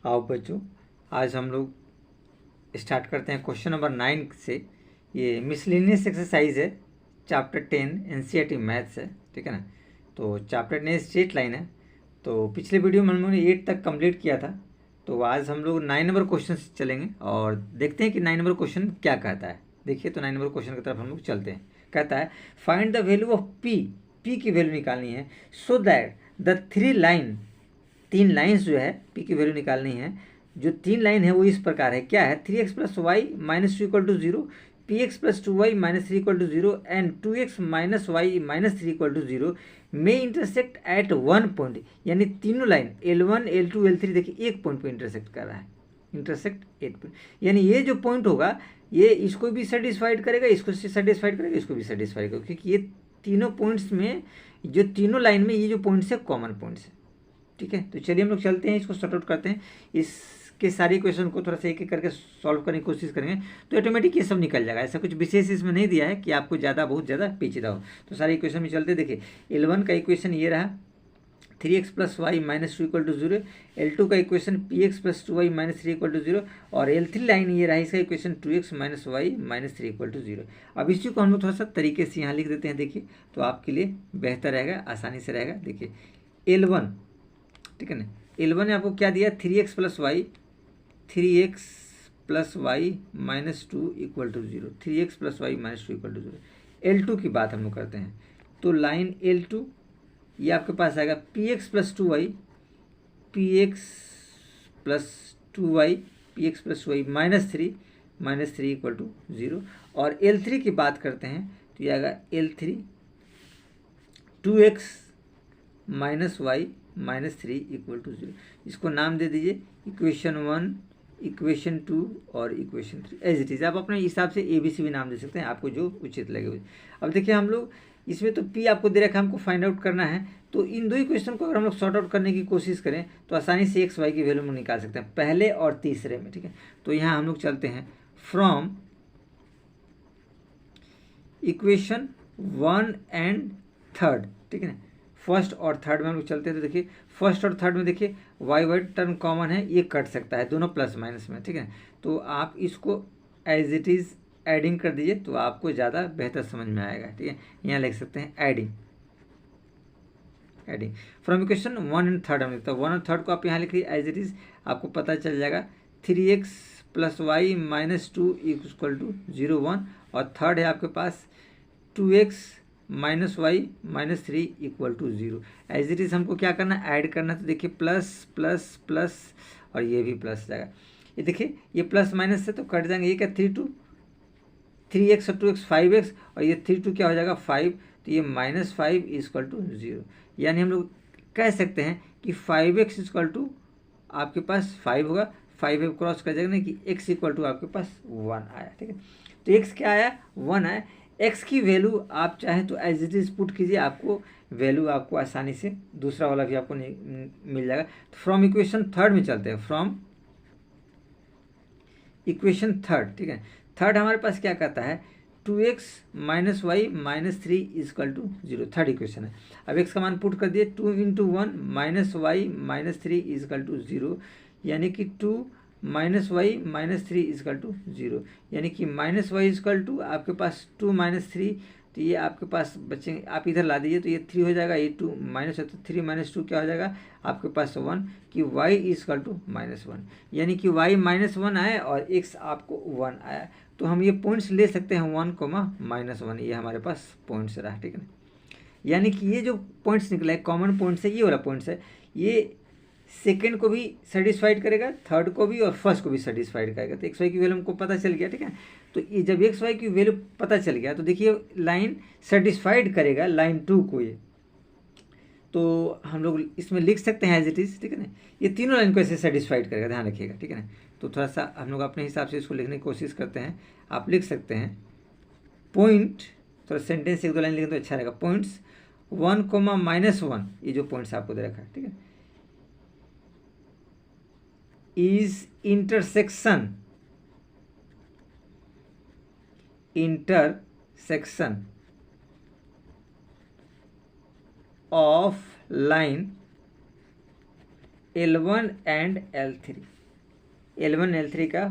आओ बच्चों, आज हम लोग स्टार्ट करते हैं क्वेश्चन नंबर 9 से। ये मिसलेनियस एक्सरसाइज है, चैप्टर 10 एनसीईआरटी मैथ्स है, ठीक है ना। तो चैप्टर 10 स्ट्रेट लाइन है। तो पिछले वीडियो में हम लोगों ने 8 तक कंप्लीट किया था। तो आज हम लोग 9 नंबर क्वेश्चन से चलेंगे और देखते हैं कि 9 नंबर क्वेश्चन क्या कहता है। देखिए, तो 9 नंबर क्वेश्चन की तरफ हम लोग चलते हैं। कहता है find the value of P, P की वैल्यू निकालनी है, so that the three line, तीन लाइन्स जो है पी की वैल्यू निकालनी है। जो तीन लाइन है वो इस प्रकार है, क्या है, 3x plus y minus 2 equal to 0, P x plus 2y minus 3 equal to 0 and 2x minus y minus 3 equal to 0 may intersect at one point. यानी तीनों लाइन L1 L2 L3 देखिए एक पॉइंट पे इंटरसेक्ट कर रहा है, intersect at point. यानी ये जो पॉइंट होगा ये इसको भी सेटिस्फाइड करेगा, इसको सेटिस्फाइड करेगा, इसको भी सेटिस्फाइड करेगा, क्योंकि ये तीनों पॉइंट्स में, जो तीनों लाइन में ये जो पॉइंट्स है कॉमन पॉइंट्स है। ठीक है, तो चलिए हम लोग चलते हैं, इसको सॉर्ट आउट करते हैं। इसके सारे क्वेश्चन को थोड़ा सा एक एक करके सॉल्व करने की कोशिश करेंगे तो ऑटोमेटिक ये सब निकल जाएगा। ऐसा कुछ विशेष इसमें नहीं दिया है कि आपको बहुत ज़्यादा पेचीदा हो। तो सारे इक्वेशन में चलते, देखिए L1 का इक्वेशन ये रहा 3x plus y minus 2 equal to 0, L2 का equation px plus 2y minus 3 equal to 0 और L3 लाइन ये रहा, इसका equation 2x minus y minus 3 equal to 0। अब इसी को हम लोग थोड़ा सा तरीके से यहाँ लिख देते हैं, देखिए तो आपके लिए बेहतर रहेगा, आसानी से रहेगा। देखिए L1, ठीक है ना, L1 ने आपको क्या दिया, 3x plus y, 3x plus y minus 2 equal to 0, 3x plus y minus 2 equal to 0। L2 की बात हम लोग करते हैं, तो लाइन L2 ये आपके पास आएगा px plus 2y, px plus 2y, px plus 2y minus three equal to 0। और L3 की बात करते हैं तो ये आएगा L3 2x minus y minus 3 equal to 0। इसको नाम दे दीजिए इक्वेशन 1, इक्वेशन 2 और इक्वेशन 3, एज इट इज़। आप अपने हिसाब से ABC भी नाम दे सकते हैं, आपको जो उचित लगे। अब देखिए हम लोग इसमें तो P आपको दे रखा है, हमको फाइंड आउट करना है। तो इन दो इक्वेशन को अगर हम लोग सॉर्ट आउट करने की कोशिश करें तो आसानी से x y की वैल्यू हम निकाल सकते हैं, पहले और तीसरे में। ठीक है, तो यहाँ हम लोग चलते हैं फ्रॉम इक्वेशन 1 एंड 3, ठीक है ना, फर्स्ट और थर्ड में हम लोग चलते हैं। तो देखिए फर्स्ट और थर्ड में देखिए वाई वाई टर्म कॉमन है, ये कट सकता है, दोनों प्लस माइनस में, ठीक है। तो आप इसको एज इट इज़ एडिंग कर दीजिए तो आपको ज़्यादा बेहतर समझ में आएगा। ठीक है, यहाँ लिख सकते हैं एडिंग फ्रॉम इक्वेशन 1 एंड 3 हम लिखते हैं, 1 और 3 को आप यहाँ लिख लीजिए एज इट इज़, आपको पता चल जाएगा 3x plus y minus 2 equal to 0 1 और थर्ड है आपके पास 2x minus y minus 3 equal to 0। As it is हमको क्या करना है, ऐड करना। तो देखिए प्लस प्लस प्लस और ये भी प्लस जाएगा। ये देखिए ये प्लस माइनस से तो कट जाएंगे, ये क्या 3x और 2x 5x और ये 3 2 क्या हो जाएगा 5, तो ये माइनस 5 इक्वल टू 0। यानी हम लोग कह सकते हैं कि 5x इक्वल टू आपके पास 5 होगा, 5 क्रॉस कर जाएगा ना कि x इक्वल टू आपके पास 1 आया। ठीक है, तो x क्या आया, 1 आया। x की वैल्यू आप चाहें तो एज इट इज पुट कीजिए, आपको वैल्यू आपको आसानी से दूसरा वाला भी आपको मिल जाएगा। तो फ्रॉम इक्वेशन 3 में चलते हैं, फ्रॉम इक्वेशन 3, ठीक है। थर्ड हमारे पास क्या कहता है, 2x minus y minus 3 equal to 0, third equation है। अब x का मान पुट कर दिए, 2 into 1 minus y minus 3 equal to 0, यानी कि 2 minus y minus 3 equal to 0, यानी कि माइनस वाई इजकल टू आपके पास 2 माइनस 3, तो ये आपके पास बचेंगे, आप इधर ला दीजिए तो ये 3 हो जाएगा, ये 2 माइनस है तो 3 माइनस 2 क्या हो जाएगा आपके पास 1, कि y इजकल टू माइनस 1, यानी कि y माइनस 1 आया और x आपको 1 आया। तो हम ये पॉइंट्स ले सकते हैं 1 कोमा माइनस 1, ये हमारे पास पॉइंट्स रहा, ठीक है ना। यानी कि ये जो पॉइंट्स निकला है कॉमन पॉइंट्स है, ये वाला पॉइंट्स है, ये सेकेंड को भी सेटिस्फाइड करेगा, थर्ड को भी और फर्स्ट को भी सेटिस्फाइड करेगा। तो एक्स वाई की वैल्यू हमको पता चल गया, ठीक है। तो ये जब एक्स वाई की वैल्यू पता चल गया तो देखिए लाइन सेटिस्फाइड करेगा लाइन 2 को, ये तो हम लोग इसमें लिख सकते हैं एज इट इज़, ठीक है ना। ये तीनों लाइन को ऐसे सेटिस्फाइड करेगा, ध्यान रखिएगा, ठीक है ना। तो थोड़ा सा हम लोग अपने हिसाब से इसको लिखने की कोशिश करते हैं। आप लिख सकते हैं पॉइंट, थोड़ा सेंटेंस एक दो लाइन लिखें तो अच्छा रहेगा, पॉइंट्स 1 कोमा माइनस 1, ये जो पॉइंट्स आपको दे रखा है, ठीक है, is intersection of line L1 and L3, L1 L3 का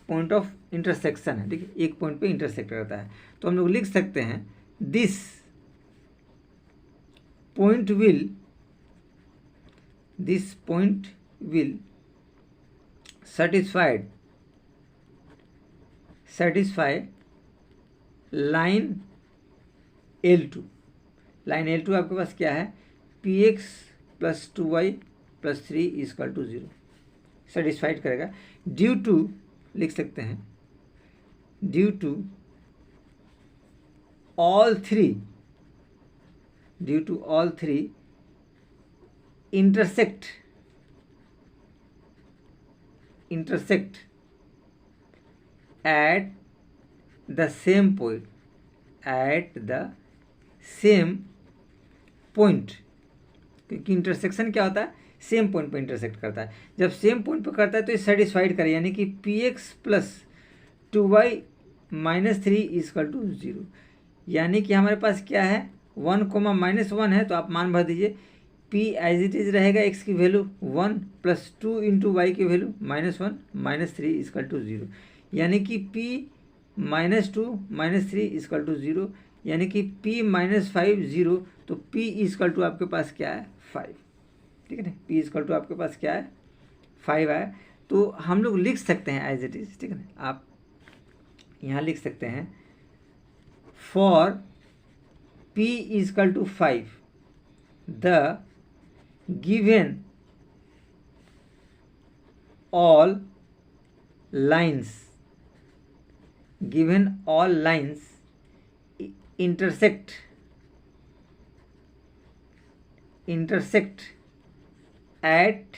पॉइंट ऑफ इंटरसेक्शन है, ठीक है, एक पॉइंट पे इंटरसेक्ट करता है। तो हम लोग लिख सकते हैं this point will satisfy line L2। Line L2 आपके पास क्या है, px plus 2y plus 3 equal to 0 satisfied करेगा। ड्यू टू लिख सकते हैं due to all three intersect at the same point, क्योंकि इंटरसेक्शन क्या होता है, सेम पॉइंट पे इंटरसेक्ट करता है। जब सेम पॉइंट पे करता है तो ये सेटिस्फाइड करे, यानी कि px plus 2y minus 3 equal to 0, यानी कि हमारे पास क्या है 1 कोमा माइनस 1 है, तो आप मान भर दीजिए p एज इट इज रहेगा, x की वैल्यू 1 प्लस 2 इंटू वाई की value minus 1 minus 3 equal to 0, यानी कि p minus 2 minus 3 equal to 0, यानी कि p माइनस 5 0, तो p इक्वल टू आपके पास क्या है 5, ठीक है ना, p इक्वल टू आपके पास क्या है 5 है। तो हम लोग लिख सकते हैं एज इट इज, ठीक है ना, आप यहाँ लिख सकते हैं for p equal to 5 the given all lines intersect at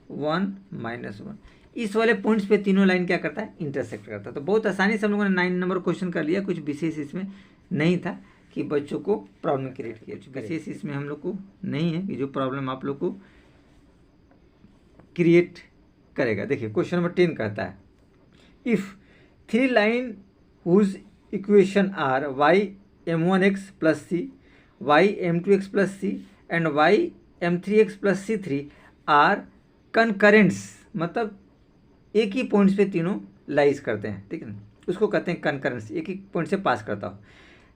1 minus 1, इस वाले पॉइंट्स पे तीनों लाइन क्या करता है, इंटरसेक्ट करता है। तो बहुत आसानी से हम लोगों ने 9 नंबर क्वेश्चन कर लिया, कुछ विशेष इसमें नहीं था कि बच्चों को प्रॉब्लम क्रिएट किया, विशेष इसमें हम लोग को नहीं है कि जो प्रॉब्लम आप लोग को क्रिएट करेगा। देखिए क्वेश्चन नंबर 10 कहता है if 3 line whose equation are y m1x plus C, y m2x plus C and y m3x plus c3 are concurrents, मतलब एक ही पॉइंट्स पे तीनों लाइज करते हैं, ठीक है ना, उसको कहते हैं कनकरेंस, एक ही पॉइंट से पास करता हो।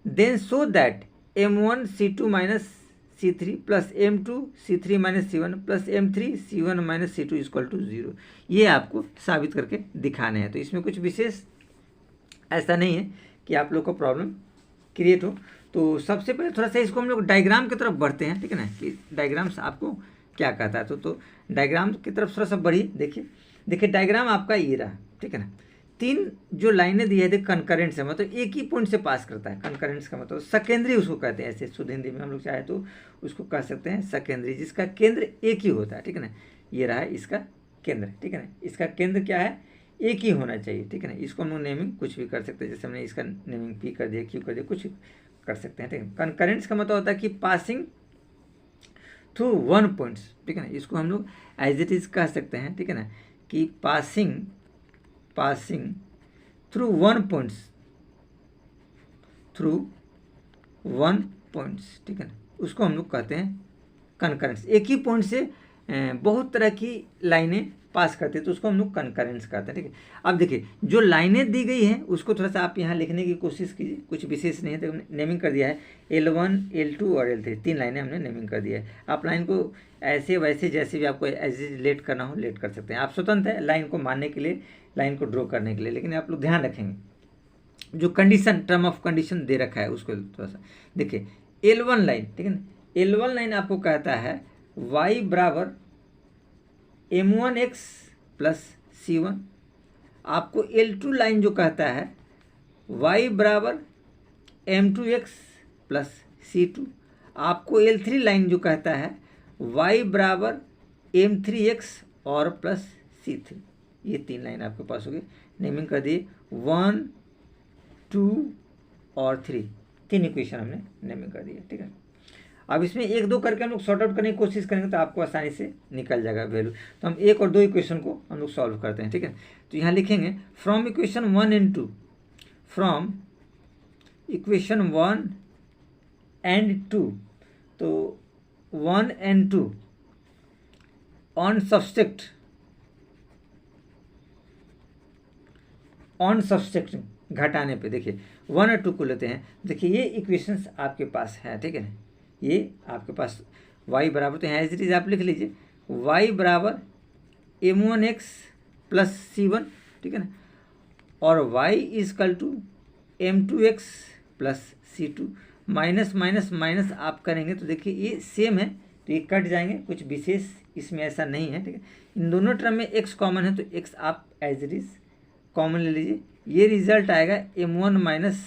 Then so that m1 c2 minus c3 plus m2 c3 minus c1 plus m3 c1 minus c2 equal to 0, ये आपको साबित करके दिखाने हैं। तो इसमें कुछ विशेष ऐसा नहीं है कि आप लोग को प्रॉब्लम क्रिएट हो। तो सबसे पहले थोड़ा सा इसको हम लोग डायग्राम की तरफ बढ़ते हैं, ठीक है ना, कि डायग्राम्स आपको क्या कहता है। तो डायग्राम की तरफ थोड़ा सा बढ़िए। देखिए डायग्राम आपका ये रहा, ठीक है ना, 3 जो लाइनें दी है थे कनकरेंट से, मतलब एक ही पॉइंट से पास करता है। कनकरेंट्स का मतलब सेकेंडरी उसको कहते हैं, ऐसे शुद्ध हिंदी में हम लोग चाहे तो उसको कह सकते हैं सेकेंडरी, जिसका केंद्र एक ही होता है, ठीक है ना, ये रहा है इसका केंद्र, ठीक है ना, इसका केंद्र क्या है, एक ही होना चाहिए, ठीक है ना। इसको हम लोग नेमिंग कुछ भी कर सकते हैं, जैसे हमने इसका नेमिंग पी कर दिया, क्यू कर दिया, कुछ कर सकते हैं, ठीक है। कनकरेंट्स का मतलब होता है कि पासिंग थ्रू 1 पॉइंट्स, ठीक है ना, इसको हम लोग एज इट इज कह सकते हैं, ठीक है ना, कि पासिंग थ्रू 1 पॉइंट्स, ठीक है ना, उसको हम लोग कहते हैं कनकरेंट्स। एक ही पॉइंट से बहुत तरह की लाइनें पास करते हैं, तो उसको हम लोग कनकरेंट्स कहते हैं, ठीक है। अब देखिए जो लाइनें दी गई हैं उसको थोड़ा सा आप यहाँ लिखने की कोशिश कीजिए, कुछ विशेष नहीं है, तो हमने नेमिंग कर दिया है L1 L2 और L3, 3 लाइनें हमने नेमिंग कर दिया है। आप लाइन को ऐसे वैसे जैसे भी आपको एज लेट करना हो लेट कर सकते हैं, आप स्वतंत्र है लाइन को मानने के लिए, लाइन को ड्रॉ करने के लिए, लेकिन आप लोग ध्यान रखेंगे जो कंडीशन टर्म ऑफ कंडीशन दे रखा है उसको थोड़ा सा देखिए। L1 लाइन, ठीक है ना, L1 लाइन आपको कहता है y बराबर m1x प्लस c1, आपको L2 लाइन जो कहता है y बराबर m2x प्लस c2, आपको L3 लाइन जो कहता है y बराबर m3x और प्लस c3, ये 3 लाइन आपके पास होगी। नेमिंग कर दिए 1 2 और 3, 3 इक्वेशन हमने नेमिंग कर दिया, ठीक है। अब इसमें 1 2 करके हम लोग सॉर्ट आउट करने की कोशिश करेंगे तो आपको आसानी से निकल जाएगा वैल्यू। तो हम 1 और 2 इक्वेशन को हम लोग सॉल्व करते हैं, ठीक है। तो यहाँ लिखेंगे from equation 1 and 2, from equation 1 and 2, तो 1 एंड 2 ऑन सब्सट्रैक्टिंग घटाने पे देखिए 1 और 2 को लेते हैं। देखिए ये इक्वेशंस आपके पास है, ठीक है ना, ये आपके पास y बराबर, तो यहाँ एज इट इज आप लिख लीजिए y बराबर m1x प्लस c1, ठीक है ना, और y equal to m2x plus c2, minus minus minus आप करेंगे तो देखिए ये सेम है, तो ये कट जाएंगे, कुछ विशेष इसमें ऐसा नहीं है, ठीक है। इन दोनों टर्म में x कॉमन है तो x आप एज इट इज कॉमन ले लीजिए, ये रिजल्ट आएगा m1 माइनस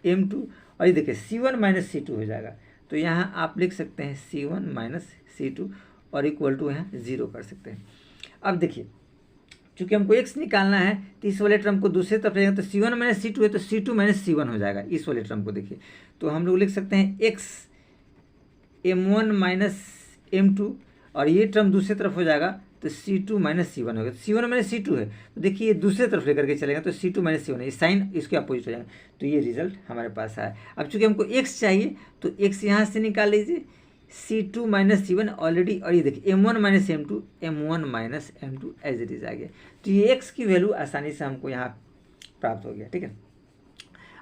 m2, और ये देखिए c1 माइनस c2 हो जाएगा, तो यहाँ आप लिख सकते हैं c1 माइनस c2 और इक्वल टू यहाँ 0 कर सकते हैं। अब देखिए चूंकि हमको x निकालना है तो इस वाले टर्म को दूसरे तरफ लेंगे, तो c1 माइनस c2 है तो c2 माइनस c1 हो जाएगा इस वाले टर्म को। देखिए तो हम लोग लिख सकते हैं x m1 माइनस m2 और ये टर्म दूसरी तरफ हो जाएगा तो c2 माइनस c1 होगा, c1 माइनस c2 है तो देखिए ये दूसरे तरफ लेकर के चलेगा तो c2 माइनस c1 है, ये साइन इसके अपोजिट हो जाएगा, तो ये रिजल्ट हमारे पास आया। अब चूंकि हमको x चाहिए तो x यहाँ से निकाल लीजिए, c2 माइनस c1 ऑलरेडी, और ये देखिए m1 minus m2, m1 minus m2 as it is आ गया, तो ये x की वैल्यू आसानी से हमको यहाँ प्राप्त हो गया, ठीक है।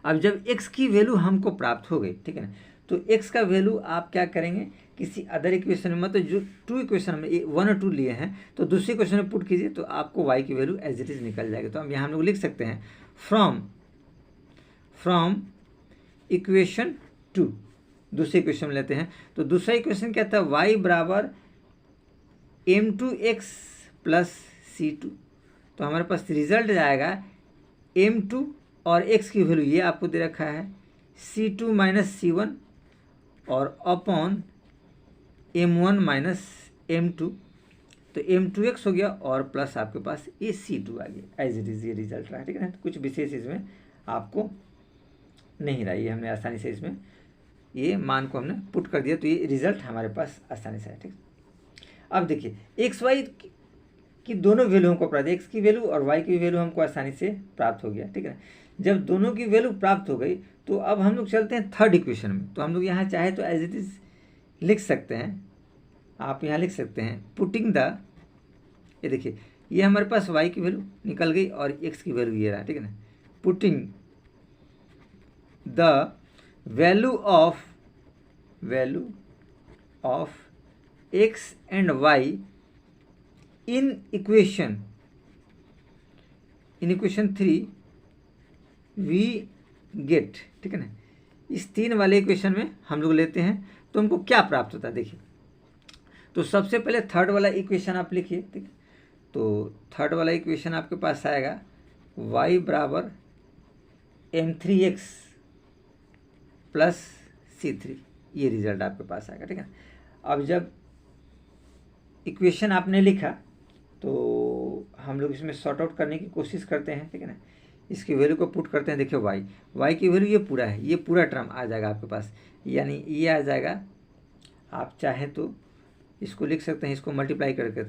अब जब x की वैल्यू हमको प्राप्त हो गई, ठीक है ना, तो x का वैल्यू आप क्या करेंगे, किसी अदर इक्वेशन में, मतलब जो 2 इक्वेशन में 1 और 2 लिए हैं तो दूसरी इक्वेशन में पुट कीजिए तो आपको y की वैल्यू एज इट इज निकल जाएगी। तो हम यहाँ हम लोग लिख सकते हैं फ्रॉम इक्वेशन 2, दूसरे इक्वेशन में लेते हैं तो दूसरा इक्वेशन क्या था, y बराबर m2x प्लस c2, तो हमारे पास रिजल्ट जाएगा m2 और x की वैल्यू ये आपको दे रखा है c2 माइनस c1 और अपॉन m1 माइनस m2, तो m2x हो गया और प्लस आपके पास ये c2 आ गया, एज इट इज ये रिजल्ट रहा, ठीक है ना। तो कुछ विशेष इसमें आपको नहीं रहा, ये हमने आसानी से इसमें ये मान को हमने पुट कर दिया तो ये रिजल्ट हमारे पास आसानी से है, ठीक। अब देखिए एक्स वाई की दोनों वैल्यू हमको प्राप्त, एक्स की वैल्यू और वाई की वैल्यू हमको आसानी से प्राप्त हो गया, ठीक है। जब दोनों की वैल्यू प्राप्त हो गई तो अब हम लोग चलते हैं थर्ड इक्वेशन में, तो हम लोग यहाँ चाहे तो एज इट इज लिख सकते हैं, आप यहाँ लिख सकते हैं पुटिंग द, ये देखिए ये हमारे पास y की वैल्यू निकल गई और x की वैल्यू ये रहा, ठीक है ना, putting the value of x and y in equation 3 we get, ठीक है ना। इस 3 वाले इक्वेशन में हम लोग लेते हैं तो हमको क्या प्राप्त होता है, देखिए तो सबसे पहले थर्ड वाला इक्वेशन आप लिखिए, ठीक है। तो थर्ड वाला इक्वेशन आपके पास आएगा y बराबर m3x प्लस c3, ये रिजल्ट आपके पास आएगा, ठीक है। अब जब इक्वेशन आपने लिखा तो हम लोग इसमें सॉर्ट आउट करने की कोशिश करते हैं, ठीक है ना, इसकी वैल्यू को पुट करते हैं। देखिए y की वैल्यू ये पूरा है, ये पूरा टर्म आ जाएगा आपके पास, यानी ये आ जाएगा, आप चाहें तो इसको लिख सकते हैं, इसको मल्टीप्लाई करके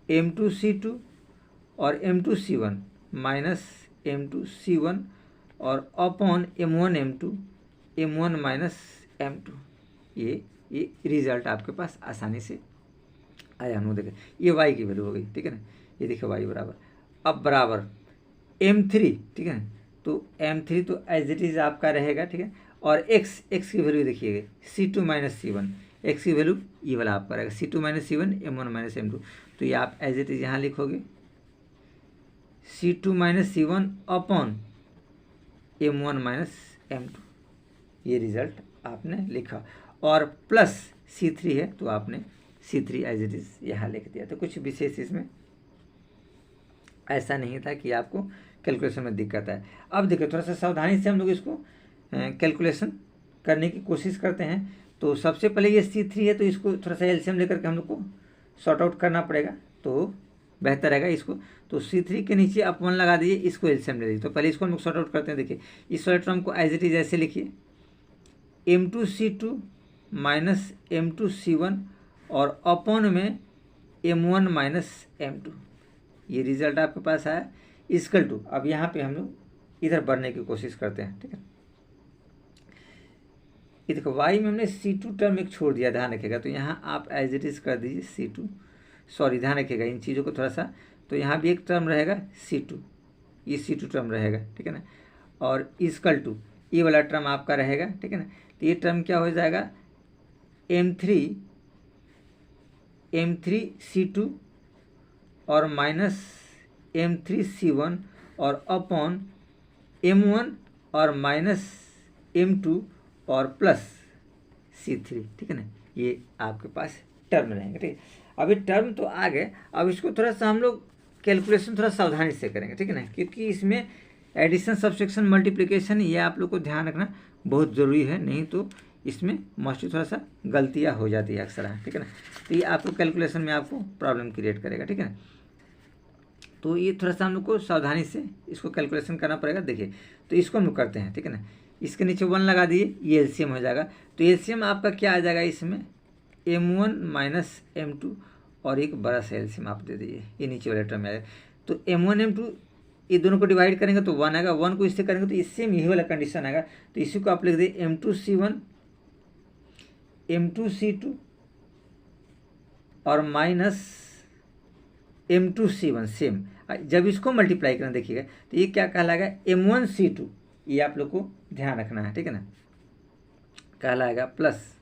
m2c2 और m2c1 माइनस m2c1 और अपॉन m1 माइनस m2, ये रिजल्ट आपके पास आसानी से आया। हम देखें ये y की वैल्यू हो गई, ठीक है ना, ये देखिए y बराबर, अब बराबर m3, ठीक है ना, तो m3 तो एज इट इज आपका रहेगा, ठीक है, और x की वैल्यू देखिएगा c2 माइनस c1, x की वैल्यू ये वाला आपका रहेगा c2 minus c1 m1 minus m2, तो ये आप एज इट इज यहाँ लिखोगे c2 minus c1 upon m1 minus m2, ये रिजल्ट आपने लिखा, और प्लस c3 है तो आपने c3 एज इट इज यहाँ लिख दिया। तो कुछ विशेष इसमें ऐसा नहीं था कि आपको कैलकुलेशन में दिक्कत है। अब देखिए थोड़ा सा सावधानी से हम लोग इसको कैलकुलेशन करने की कोशिश करते हैं। तो सबसे पहले ये c3 है तो इसको थोड़ा सा एलसीएम लेकर के हम लोग को सॉर्ट आउट करना पड़ेगा तो बेहतर रहेगा इसको। तो c3 के नीचे आप 1 लगा दीजिए, इसको एलसीएम ले दीजिए। तो पहले इसको हम लोग सॉर्ट आउट करते हैं। देखिए इस वाले टर्म को एज इट इज ऐसे लिखिए m2c2 माइनस m2c1 और अपॉन में m1 माइनस m2, ये रिजल्ट आपके पास आया इक्वल टू। अब यहाँ पे हम लोग इधर बढ़ने की कोशिश करते हैं, ठीक है। ये देखो y में हमने C2 टर्म एक छोड़ दिया, ध्यान रखिएगा। तो यहाँ आप एज इट इज कर दीजिए C2, सॉरी ध्यान रखिएगा इन चीज़ों को थोड़ा सा। तो यहाँ भी एक टर्म रहेगा C2, ये C2 टर्म रहेगा, ठीक है ना। और इक्वल टू ये वाला टर्म आपका रहेगा, ठीक है ना। तो ये टर्म क्या हो जाएगा, M3C2 और माइनस M3C1 और अपॉन M1 और माइनस M2 और प्लस C3, ठीक है ना। ये आपके पास टर्म रहेंगे, ठीक है। अभी टर्म तो आ गए, अब इसको थोड़ा सा हम लोग कैलकुलेशन थोड़ा सावधानी से करेंगे, ठीक है ना, क्योंकि इसमें एडिशन, सब्सट्रैक्शन, मल्टीप्लिकेशन ये आप लोग को ध्यान रखना बहुत ज़रूरी है, नहीं तो इसमें मोस्टली थोड़ा सा गलतियाँ हो जाती है अक्सर, ठीक है ना। तो ये आपको कैलकुलेशन में आपको प्रॉब्लम क्रिएट करेगा, ठीक है ना। तो ये थोड़ा सा हम लोग को सावधानी से इसको कैलकुलेशन करना पड़ेगा। देखिए, तो इसको हम लोग करते हैं, ठीक है ना। इसके नीचे 1 लगा दिए, ये एलसीएम हो जाएगा। तो एलसीएम आपका क्या आ जाएगा इसमें, M1 माइनस M2 और एक बड़ा सा एलसीएम आप दे दीजिए, ये नीचे वाले टर्म में आएगा। तो M1 M2 ये दोनों को डिवाइड करेंगे तो 1 आएगा, 1 को इससे करेंगे तो इससे यही वाला कंडीशन आएगा। तो इसी को आप लिख दिए M2C1 M2C2 और माइनस M2C1 सेम। जब इसको मल्टीप्लाई करना देखिएगा तो ये क्या कहलाएगा, M1C2, ये आप लोग को ध्यान रखना है, ठीक है ना, कहलाएगा प्लस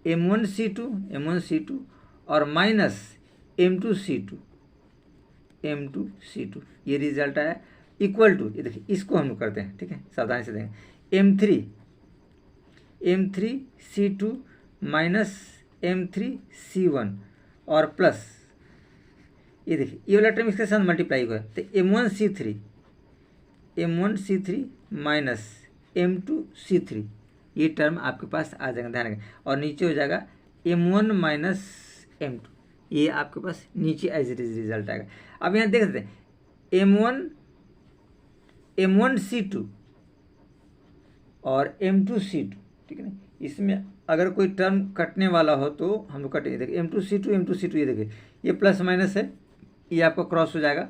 M1C2 और माइनस M2C2 ये रिजल्ट आया, इक्वल टू, ये देखिए इसको हम लोग करते हैं, ठीक है, सावधानी से देखें, M3C2 माइनस M3C1 और प्लस, ये देखिए ये वाला टर्म इसके साथ मल्टीप्लाई हुआ है तो M1C3 माइनस M2C3 ये टर्म आपके पास आ जाएगा, ध्यान रखें। और नीचे हो जाएगा M1 माइनस M2, ये आपके पास नीचे एज इट इज रिजल्ट आएगा। अब यहाँ देख सकते हैं M1C2 और M2C2, ठीक है ना। इसमें अगर कोई टर्म कटने वाला हो तो हम लोग कटेंगे, देखिए M2C2 ये देखिए ये प्लस माइनस है, ये आपको क्रॉस हो जाएगा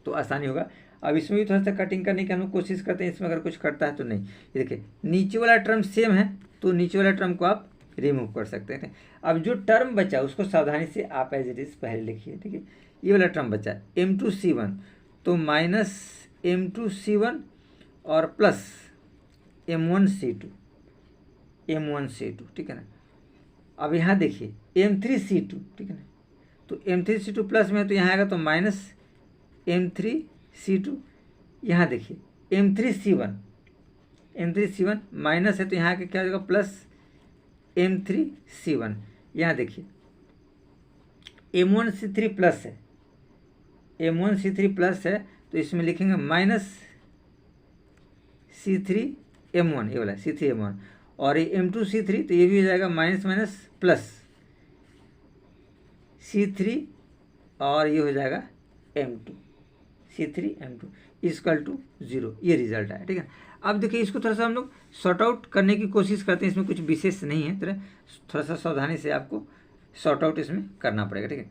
तो आसानी होगा। अब इसमें भी थोड़ा सा कटिंग करने की हम लोग कोशिश करते हैं, इसमें अगर कुछ कटता है तो नहीं। ये देखिए नीचे वाला टर्म सेम है तो नीचे वाला टर्म को आप रिमूव कर सकते हैं। अब जो टर्म बचा उसको सावधानी से आप एज इट इज पहले लिखिए, ठीक है। ये वाला टर्म बचा M2C1 तो माइनस M2C1 और प्लस M1C2, ठीक है ना। अब यहाँ देखिए M3C2, ठीक है ना, तो M3C2 प्लस में तो यहाँ आएगा तो माइनस M3C2, यहाँ देखिए M3C1 माइनस है तो यहाँ के क्या हो जाएगा प्लस M3C1, यहाँ देखिए M1C3 प्लस है, M1C3 प्लस है तो इसमें लिखेंगे माइनस C3M1, ये वाला C3M1, और ये M2C3 तो ये भी हो जाएगा माइनस माइनस प्लस C3 और ये हो जाएगा M2 C3M2 इक्वल टू 0, ये रिजल्ट आया, ठीक है। अब देखिए इसको थोड़ा सा हम लोग सॉर्ट आउट करने की कोशिश करते हैं, इसमें कुछ विशेष नहीं है, थोड़ा सा सावधानी से आपको सॉर्ट आउट इसमें करना पड़ेगा, ठीक है।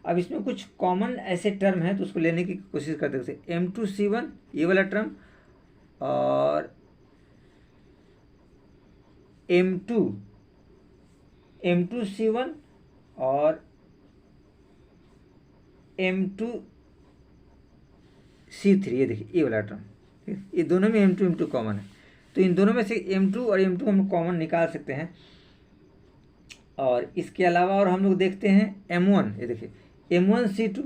अब इसमें कुछ कॉमन ऐसे टर्म है तो उसको लेने की कोशिश करते हैं, जैसे M2C1 ये वाला टर्म और M2C1 और M2C3, ये देखिए ये वाला टर्म, ये दोनों में M2 कॉमन है तो इन दोनों में से M2 और M2 हम कॉमन निकाल सकते हैं। और इसके अलावा और हम लोग देखते हैं M1, ये देखिए M1C2,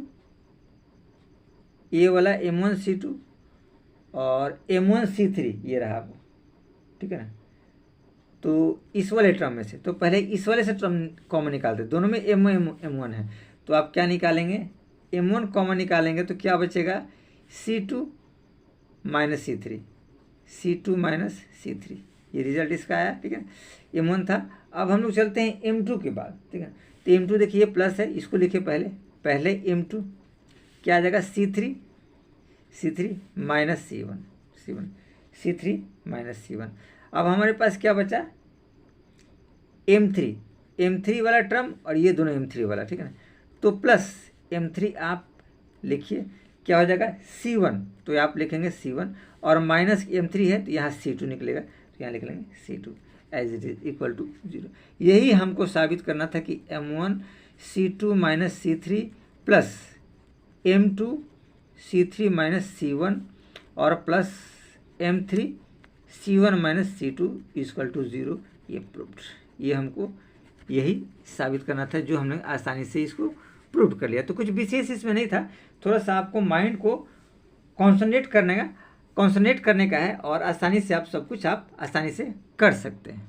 ये वाला M1C2 और M1C3 ये रहा वो, ठीक है ना। तो इस वाले टर्म में से तो पहले इस वाले से टर्म कॉमन निकालते, दोनों में M1 है तो आप क्या निकालेंगे, M1 कॉमन निकालेंगे तो क्या बचेगा C2 माइनस C3, ये रिजल्ट इसका आया, ठीक है। M1 था। अब हम लोग चलते हैं M2 के बाद, ठीक है। तो M2 देखिए प्लस है, इसको लिखिए पहले M2 क्या आ जाएगा C3 minus C3 minus C1। अब हमारे पास क्या बचा M3 वाला टर्म और ये दोनों M3 वाला, ठीक है ना। तो प्लस M3 आप लिखिए क्या हो जाएगा C1, तो आप लिखेंगे C1 और माइनस M3 है तो यहाँ C2 निकलेगा तो यहाँ लिख लेंगे C2। As it is equal to 0। यही हमको साबित करना था कि M1C2 minus C3 plus M2C3 minus C1 और plus M3C1 minus C2 equal to 0, ये प्रूव्ड। ये हमको यही साबित करना था, जो हमने आसानी से इसको प्रूव कर लिया। तो कुछ विशेष इसमें नहीं था, थोड़ा सा आपको माइंड को कॉन्सन्ट्रेट करने का है और आसानी से आप सब कुछ आप आसानी से कर सकते हैं।